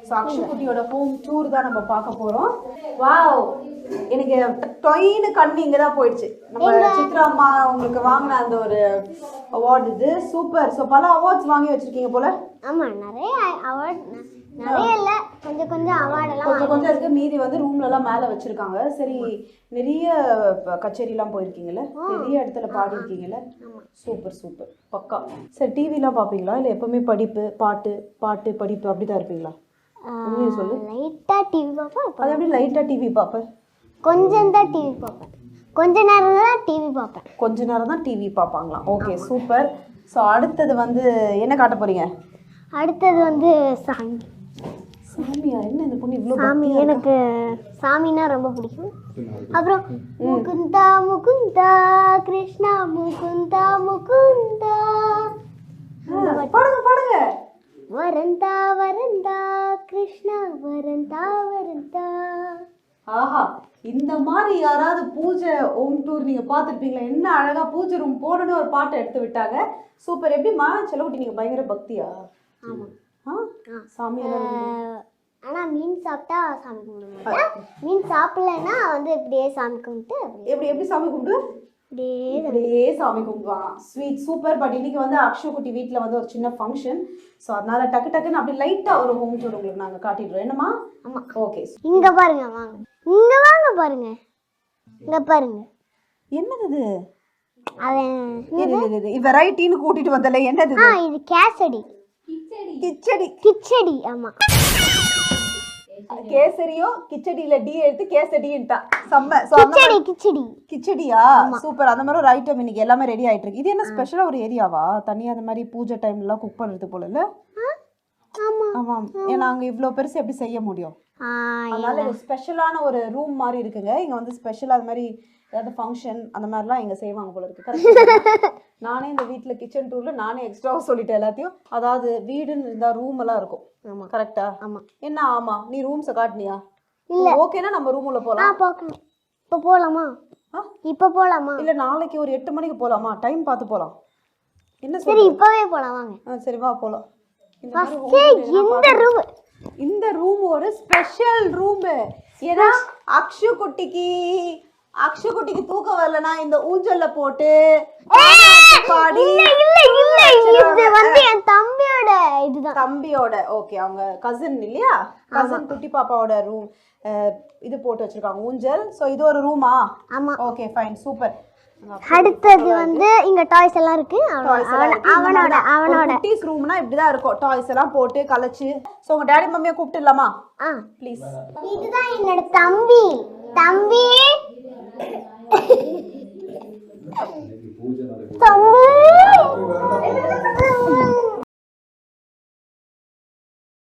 So அக்ஷுகுட்டியோட home tour தான் நம்ம பார்க்க போறோம். வாவ், எனக்கு டொயின்னு கண்ணு இங்கே தான் போயிடுச்சு. நம்ம சித்ரா அம்மா உங்களுக்கு வாங்கின அந்த ஒரு அவார்டு இது சூப்பர். ஸோ பல அவார்ட்ஸ் வாங்கி வச்சிருக்கீங்க போல. ஆமாம், நிறைய அவார்ட், நிறைய இல்லை, கொஞ்சம் கொஞ்சம் அவார்டெல்லாம் கொஞ்சம் கொஞ்சம் இருக்கு. மீதி வந்து ரூம்லலாம் மேலே வச்சிருக்காங்க. சரி, நிறைய கச்சேரிலாம் போயிருக்கீங்கல்ல, நிறைய இடத்துல பாடிருக்கீங்கல்ல. சூப்பர் சூப்பர், பக்கா. சரி, டிவிலாம் பார்ப்பீங்களா இல்லை எப்பவுமே படிப்பு பாட்டு பாட்டு படிப்பு அப்படி தான் இருப்பீங்களா? சொல்லு. லைட்டாக டிவி பார்ப்பேன். அது எப்படி லைட்டாக டிவி பார்ப்பேன்? கொஞ்சம் தான் டிவி பார்ப்பேன், கொஞ்ச நேரம் தான் டிவி பார்ப்பேன். கொஞ்ச நேரம் தான் டிவி பார்ப்பாங்களாம். Okay super. ஸோ அடுத்தது வந்து என்ன காட்ட போறீங்க? அடுத்தது வந்து சாமி. சாமியா? என்ன இந்த பொண்ணு இவ்வளோ சாமி, எனக்கு சாமின்னா ரொம்ப பிடிக்கும். அப்புறம் முகுந்தா முகுந்தா கிருஷ்ணா முகுந்தா முகுந்தா. பாடுங்க பாடுங்க. வரந்தா வரந்தா கிருஷ்ணா வரந்தா வரந்தா. ஆஹா, இந்த மாதிரி யாராவது பூஜை ஹோம் டூர் நீங்க பார்த்துருப்பீங்களா? என்ன அழகா பூஜை ரூம் போடணும் ஒரு பாட்டை எடுத்து விட்டாங்க. சூப்பர். எப்படிமா செலவுட்டி, நீங்க பயங்கர பக்தியா? ஆமாம். சாமி ஆனால் மீன் சாப்பிட்டா சாமி கும்பிட மாட்டேன். மீன் சாப்பிடலைன்னா வந்து இப்படியே சாமி கும்பிட்டு எப்படி எப்படி சாமி கும்பிடு? இப்படியே சாமி கும்பிடுவாங்க. Sweet, super. பட் இன்னைக்கு வந்து அக்ஷுகுட்டி வீட்டில் வந்து ஒரு சின்ன ஃபங்க்ஷன். ஸோ அதனால டக்கு டக்குன்னு அப்படி லைட்டாக ஒரு ஹோம் டூர் உங்களுக்கு நாங்கள் காட்டிடுறோம். என்னம்மா? ஆமாம். ஓகே. இங்கே பாருங்க, வாங்க இங்கே வாங்க பாருங்க, இங்கே பாருங்க. என்னது இது? அது வெரைட்டின்னு கூட்டிட்டு வந்தல. என்னது இது? கேசடி. கிச்சடி. கிச்சடி. ஆமாம், கேசரியோ கிச்சடியில டி எடுத்து கேசடின்ட்டா. செம்ம. கிச்சடி கிச்சடி கிச்சடியா? சூப்பர். அந்த மாதிரி ஒரு ஐட்டம் இன்னைக்கு எல்லாமே ரெடி ஆயிட்டு இருக்கு. இது என்ன ஸ்பெஷலா ஒரு ஏரியாவா? தனியா அந்த மாதிரி பூஜை டைம்ல எல்லாம் குக் பண்றது போல இல்ல? ஆமா. ஏன்னா அங்க இவ்வளவு பெருசு எப்படி செய்ய முடியும்? அதனால ஒரு ஸ்பெஷலான ஒரு ரூம் மாதிரி இருக்குங்க. இங்க வந்து ஸ்பெஷலா அது மாதிரி ஏதாவது ஃபங்க்ஷன் அந்த மாதிரிலாம் இங்கே செய்வாங்க போல இருக்கு. கரெக்ட். நானே இந்த வீட்டில் கிச்சன் டூரில் நானே எக்ஸ்ட்ராவாக சொல்லிட்டேன் எல்லாத்தையும். அதாவது வீடுன்னு இருந்தால் ரூம் எல்லாம் இருக்கும். ஆமாம், கரெக்டா? ஆமாம். என்ன? ஆமாம். நீ ரூம்ஸை காட்டினியா? இல்லை. ஓகேனா நம்ம ரூம் உள்ள போகலாம். பார்க்கலாம். இப்போ போகலாமா? இப்போ போகலாமா? இல்லை, நாளைக்கு ஒரு 8 மணிக்கு போகலாமா? டைம் பார்த்து போகலாம். என்ன? சரி, இப்போவே போகலாம், வாங்க. சரி, வா போகலாம். இந்த ரூம் ஒரு ஸ்பெஷல் ரூம். ஏன்னா அக்ஷுகுட்டிக்கு தூக்கம் வரலனா இந்த ஊஞ்சல்ல போட்டு பாடி. இது வந்து என் தம்பியோட இதுதான். தம்பியோட. ஓகே, அவங்க கசின் இல்லையா? கசின் குட்டி பாப்பாவோட ரூம் இது போட்டு வச்சிருக்காங்க, ஊஞ்சல். சோ இது ஒரு ரூமா? ஆமா. Okay fine, super. அடுத்தது வந்து இங்க டாய்ஸ் எல்லாம் இருக்கு. அவனோட குட்டீஸ் ரூம்னா இப்படிதான் இருக்கும். டாய்ஸ் எல்லாம் போட்டு கலச்சு. சோ உங்க டாடி மம்மியை கூப்பிட்டுலாமா? ப்ளீஸ். இதுதான் என்னோட தம்பி.